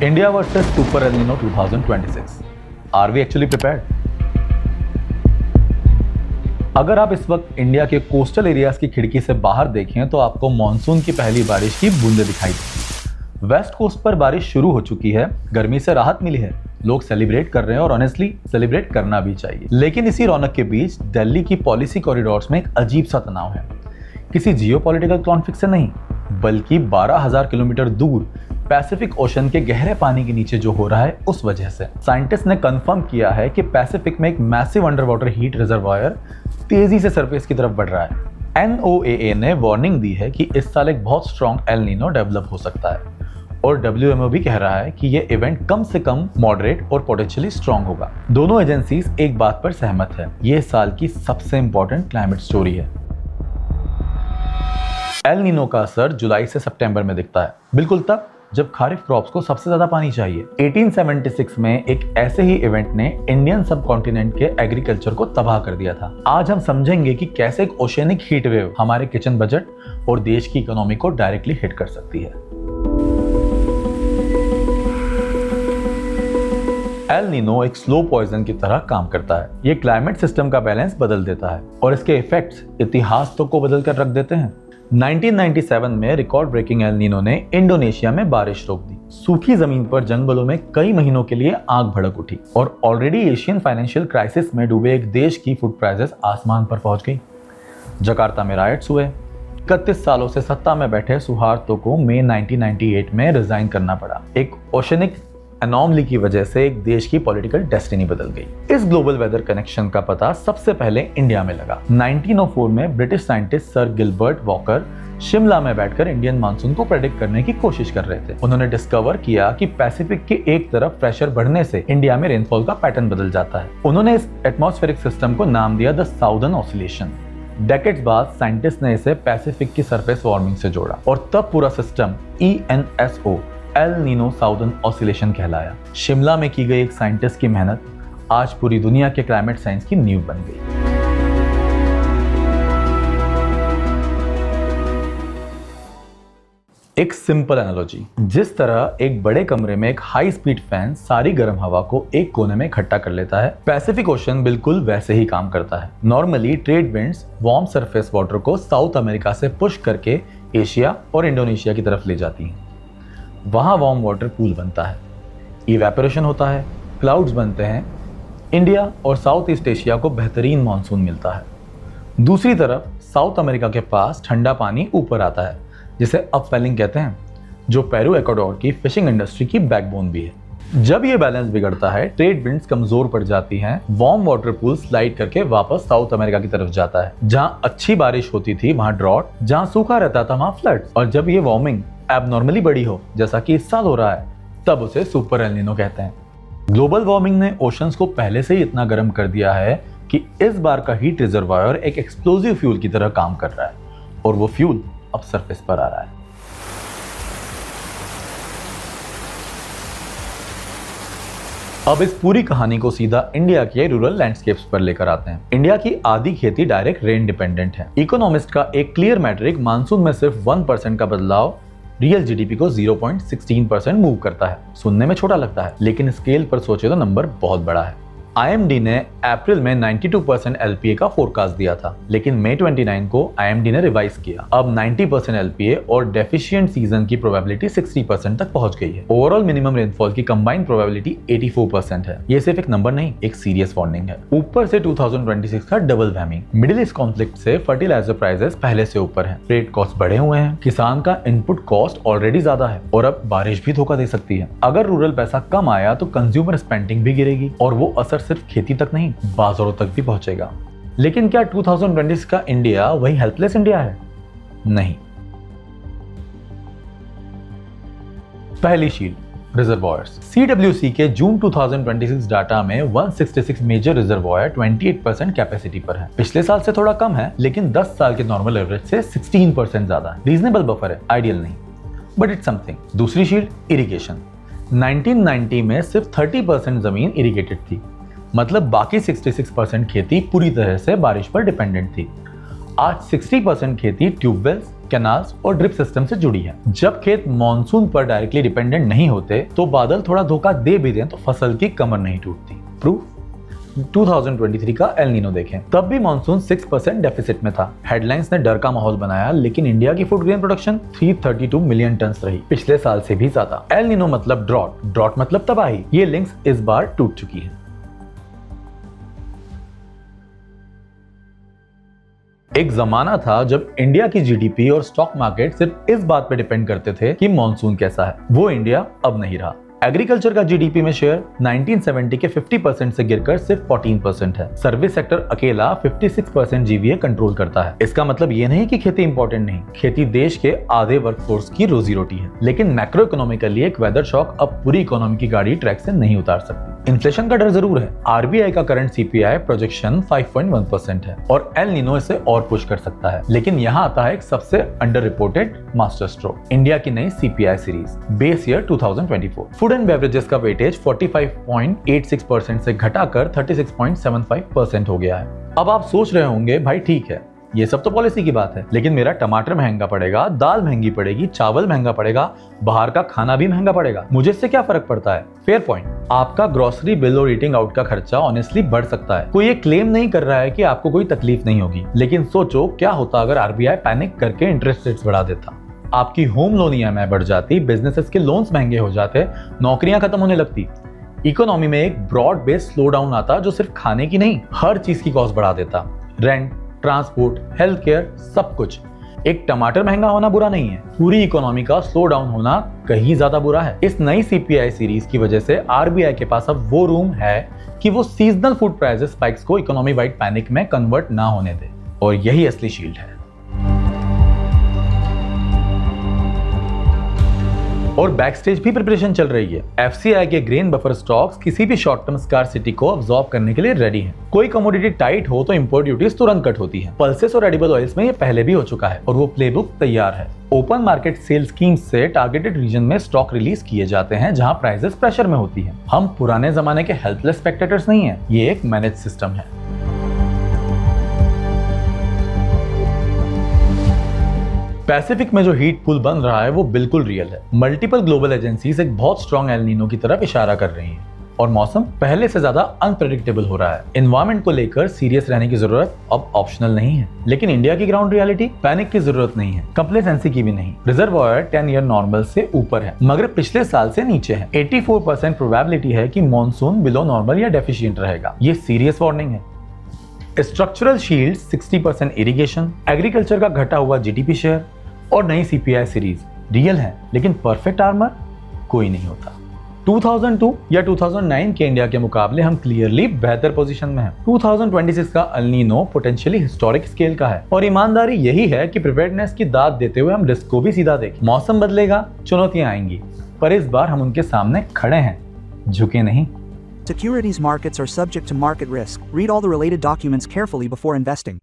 India versus Super El Nino 2026. Are we actually prepared? अगर आप इस वक्त इंडिया के कोस्टल एरियाज की खिड़की से बाहर देखें तो आपको मॉनसून की पहली बारिश की बूंदें दिखाई देंगी। वेस्ट कोस्ट पर बारिश शुरू हो चुकी है, गर्मी से राहत मिली है, लोग सेलिब्रेट कर रहे हैं और ऑनेस्टली सेलिब्रेट करना भी चाहिए। लेकिन इसी रौनक के बीच दिल्ली की पॉलिसी कॉरिडोर्स में एक अजीब सा तनाव है। किसी जियोपॉलिटिकल कॉन्फ्लिक्ट से नहीं, बल्कि 12,000 किलोमीटर दूर पैसिफिक ओशन के गहरे पानी के नीचे जो हो रहा है उस वजह से। साइंटिस्ट ने कंफर्म किया है कि पैसिफिक में एक massive under water heat reservoir तेजी से सरफेस की तरफ बढ़ रहा है। NOAA ने वार्निंग दी है कि इस साल एक बहुत स्ट्रॉन्ग एल नीनो डेवलप हो सकता है और WMO भी कह रहा है कि यह इवेंट कम से कम मॉडरेट और पोटेंशियली स्ट्रॉन्ग होगा। दोनों एजेंसीज एक बात पर सहमत है, यह साल की सबसे इंपॉर्टेंट क्लाइमेट स्टोरी है। एल नीनो का असर जुलाई से सितंबर में दिखता है, बिल्कुल तब जब खारिफ क्रॉप्स को सबसे ज्यादा पानी चाहिए। 1876 में एक ऐसे ही इवेंट ने इंडियन सब कॉन्टिनेंट के एग्रीकल्चर को तबाह कर दिया था। आज हम समझेंगे कि कैसे एक ओशियनिक हीट वेव हमारे किचन बजट और देश की इकोनॉमी को डायरेक्टली हिट कर सकती है। एल नीनो एक स्लो पॉइजन की तरह काम करता है। ये क्लाइमेट सिस्टम का बैलेंस बदल देता है और इसके इफेक्ट्स इतिहास तो को बदल कर रख देते हैं। 1997 में रिकॉर्ड ब्रेकिंग एल नीनो ने इंडोनेशिया में बारिश रोक दी। सूखी जमीन पर जंगलों में कई महीनों के लिए आग भड़क उठी और ऑलरेडी एशियन फाइनेंशियल क्राइसिस में डूबे एक देश की फूड प्राइसेस आसमान पर पहुंच गई। जकार्ता में राइट्स हुए। 31 सालों से सत्ता में बैठे सुहार्तो को मई 1998 में रिजाइन करना पड़ा। एक ओशनिक एनॉमली की वजह से एक देश की पॉलिटिकल डेस्टिनी बदल गई। इस ग्लोबल वेदर कनेक्शन का पता सबसे पहले इंडिया में लगा। 1904 में British scientist sir Gilbert walker Shimla में बैठकर इंडियन मानसून को प्रेडिक्ट करने की कोशिश कर रहे थे। उन्होंने डिस्कवर किया कि पैसिफिक के एक तरफ प्रेशर बढ़ने से इंडिया में रेनफॉल का पैटर्न बदल जाता है। उन्होंने इस एटमॉस्फेरिक सिस्टम को नाम दिया द साउदर्न ऑसिलेशन। डेकेड्स बाद साइंटिस्ट ने इसे पैसिफिक की सरफेस वार्मिंग से जोड़ा और तब पूरा system ENSO El Nino southern oscillation कहलाया। शिमला में की गई एक साइंटिस्ट की मेहनत आज पूरी दुनिया के क्लाइमेट साइंस की नींव बन गई। एक सिंपल एनालॉजी, जिस तरह एक बड़े कमरे में एक हाई स्पीड फैन सारी गर्म हवा को एक कोने में इकट्ठा कर लेता है, पैसिफिक ओशन बिल्कुल वैसे ही काम करता है। Normally trade winds warm surface water को साउथ अमेरिका से पुश करके एशिया और इंडोनेशिया की तरफ ले जाती हैं। वहां वार्म वाटर पूल बनता है, इवेपोरेशन होता है, क्लाउड्स बनते हैं, इंडिया और साउथ ईस्ट एशिया को बेहतरीन मानसून मिलता है। दूसरी तरफ साउथ अमेरिका के पास ठंडा पानी ऊपर आता है, जिसे अपवेलिंग कहते हैं, जो पेरू इक्वाडोर की फिशिंग इंडस्ट्री की बैकबोन भी है। जब ये बैलेंस बिगड़ता है, ट्रेड विंड्स कमजोर पड़ जाती हैं, वार्म वाटर पूल स्लाइड करके वापस साउथ अमेरिका की तरफ जाता है। जहां अच्छी बारिश होती थी वहां ड्रॉट, जहां सूखा रहता था वहां फ्लड। और जब ये वार्मिंग एबनॉर्मली बड़ी हो, जैसा कि इस साल हो रहा है, तब उसे सुपर एल नीनो कहते हैं। ग्लोबल वार्मिंग ने ओशंस को पहले से ही इतना गर्म कर दिया है कि इस बार का हीट रिजर्वायर एक एक्सप्लोजिव फ्यूल की तरह काम कर रहा है और वो फ्यूल अब सरफेस पर आ रहा है। अब इस पूरी कहानी को सीधा इंडिया के रूरल लैंडस्केप्स पर लेकर आते हैं। इंडिया की आधी खेती डायरेक्ट रेन डिपेंडेंट है। इकोनॉमिस्ट का एक क्लियर मैट्रिक मानसून में सिर्फ 1% का बदलाव रियल GDP को 0.16% मूव करता है। सुनने में छोटा लगता है, लेकिन स्केल पर सोचे तो नंबर बहुत बड़ा है। IMD ने अप्रैल में 92% LPA का फोरकास्ट दिया था, लेकिन मई 29 को IMD ने रिवाइज किया। अब 90% LPA और डेफिशिएंट सीजन की प्रोबेबिलिटी 60% तक पहुंच गई है। ओवरऑल मिनिमम रेनफॉल की कंबाइंड प्रोबेबिलिटी 84% है। ये सिर्फ एक नंबर नहीं, एक सीरियस वार्निंग है। ऊपर से 2026 का double whammy. Middle east conflict से फर्टिलाइजर प्राइसेस पहले से ऊपर है, फ्रेट कॉस्ट बढ़े हुए हैं, किसान का इनपुट कॉस्ट ऑलरेडी ज्यादा है और अब बारिश भी धोखा दे सकती है। अगर रूरल पैसा कम आया तो कंज्यूमर स्पेंडिंग भी गिरेगी और वो असर सिर्फ खेती तक नहीं, बाजारों तक भी पहुंचेगा। लेकिन क्या 2026 का इंडिया वही हेल्पलेस इंडिया है? नहीं। पहली शील्ड, रिजर्वॉयर्स। CWC के जून 2026 डाटा में 166 मेजर रिजर्वॉयर 28% कैपेसिटी पर है। पिछले साल से थोड़ा कम है, लेकिन 10 साल के नॉर्मल एवरेज से 16% ज्यादा है। रीजनेबल बफर है, आइडियल नहीं, बट इट्स समथिंग। दूसरी शील्ड, इरिगेशन। 1990 में सिर्फ 30% जमीन इरिगेटेड थी, मतलब बाकी 66% खेती पूरी तरह से बारिश पर डिपेंडेंट थी। आज 60% खेती ट्यूबवेल्स, कैनाल्स और ड्रिप सिस्टम से जुड़ी है। जब खेत मॉनसून पर डायरेक्टली डिपेंडेंट नहीं होते तो बादल थोड़ा धोखा दे भी दें तो फसल की कमर नहीं टूटती। प्रूफ 2023 का एल नीनो देखें, तब भी मॉनसून 6% डेफिसिट में था। हेडलाइंस ने डर का माहौल बनाया, लेकिन इंडिया की food grain production 332 million ton रही, पिछले साल से भी ज्यादा। एल नीनो मतलब ड्रॉट, ड्रॉट मतलब तबाही। ये लिंक्स इस बार टूट चुकी है। एक जमाना था जब इंडिया की जीडीपी और स्टॉक मार्केट सिर्फ इस बात पे डिपेंड करते थे कि मॉनसून कैसा है। वो इंडिया अब नहीं रहा। एग्रीकल्चर का जीडीपी में शेयर 1970 के 50% से गिरकर सिर्फ 14% है। सर्विस सेक्टर अकेला 56% जीवीए कंट्रोल करता है। इसका मतलब ये नहीं कि खेती इंपॉर्टेंट नहीं, खेती देश के आधे वर्कफोर्स की रोजी रोटी है। लेकिन मैक्रो इकोनॉमिकली एक वेदर शॉक अब पूरी इकोनॉमी की गाड़ी ट्रैक से नहीं उतार सकती। इन्फ्लेशन का डर जरूर है। आरबीआई का करंट सीपीआई प्रोजेक्शन 5.1% है और एल नीनो इसे और पुश कर सकता है। लेकिन यहाँ आता है एक सबसे under reported master stroke, India की नई CPI series base year 2024। Food and beverages का वेटेज 45.86% से घटाकर 36.75% हो गया है। अब आप सोच रहे होंगे भाई ठीक है, ये सब तो पॉलिसी की बात है, लेकिन मेरा टमाटर महंगा पड़ेगा, दाल महंगी पड़ेगी, चावल महंगा पड़ेगा, बाहर का खाना भी महंगा पड़ेगा, मुझे इससे क्या फर्क पड़ता है? Fair point. आपका ग्रोसरी बिल और ईटिंग आउट का खर्चा ऑनेस्टली बढ़ सकता है। कोई ये क्लेम नहीं कर रहा है कि आपको कोई तकलीफ नहीं होगी, लेकिन सोचो क्या होता अगर आरबीआई पैनिक करके इंटरेस्ट रेट्स बढ़ा देता। आपकी होम लोन ईएमआई बढ़ जाती, बिजनेसेस के लोन्स महंगे हो जाते, नौकरियां खत्म होने लगती, इकोनॉमी में एक ब्रॉड बेस्ड स्लो डाउन आता जो सिर्फ खाने की नहीं हर चीज की कॉस्ट बढ़ा देता। रेंट, ट्रांसपोर्ट, हेल्थ केयर, सब कुछ। एक टमाटर महंगा होना बुरा नहीं है, पूरी इकोनॉमी का स्लो डाउन होना कहीं ज्यादा बुरा है। इस नई सीपीआई सीरीज की वजह से आरबीआई के पास अब वो रूम है कि वो सीजनल फूड प्राइसेस स्पाइक्स को इकोनॉमी वाइड पैनिक में कन्वर्ट ना होने दे, और यही असली शील्ड है। और बैकस्टेज भी प्रिपरेशन चल रही है। एफसीआई के ग्रेन बफर स्टॉक्स किसी भी शॉर्ट टर्म स्कार्सिटी को अब्सॉर्ब करने के लिए रेडी हैं। कोई कमोडिटी टाइट हो तो इंपोर्ट ड्यूटीज तुरंत कट होती है। पल्सेस और एडिबल ऑयल्स में ये पहले भी हो चुका है और वो प्लेबुक तैयार है। ओपन मार्केट सेल स्कीम से टारगेटेड रीजन में स्टॉक रिलीज किए जाते हैं जहां प्राइसेस प्रेशर में होती है। हम पुराने जमाने के हेल्पलेस स्पेक्टेटर्स नहीं है, ये एक मैनेज सिस्टम है। पैसिफिक में जो हीट पूल बन रहा है वो बिल्कुल रियल है। मल्टीपल ग्लोबल एजेंसीज एक बहुत स्ट्रॉन्ग एल नीनो की तरफ इशारा कर रही हैं और मौसम पहले से ज्यादा अनप्रेडिक्टेबल हो रहा है। एनवायरमेंट को लेकर सीरियस रहने की जरूरत अब ऑप्शनल नहीं है, लेकिन इंडिया की ग्राउंड रियलिटी पैनिक की जरूरत नहीं है, कंप्लेसेंसी की भी नहीं। रिजर्वॉयर 10 ईयर नॉर्मल से ऊपर है मगर पिछले साल से नीचे है। 84% प्रोबेबिलिटी है कि मॉनसून बिलो नॉर्मल या डेफिशिएंट रहेगा। ये सीरियस वार्निंग है। स्ट्रक्चरल शील्ड 60% इरिगेशन, एग्रीकल्चर का घटा हुआ जीडीपी शेयर और नई सीपीआई सीरीज रियल है, लेकिन परफेक्ट आर्मर कोई नहीं होता। 2002 या 2009 के इंडिया के मुकाबले हम क्लियरली बेहतर पोजीशन में हैं। 2026 का El Nino potentially historic scale का है और ईमानदारी यही है कि प्रिपेयर्डनेस की दाद देते हुए हम रिस्क को भी सीधा देखें। मौसम बदलेगा, चुनौतियां आएंगी, पर इस बार हम उनके सामने खड़े हैं, झुके नहीं। Securities markets are subject to market risk. Read all the related documents carefully before investing.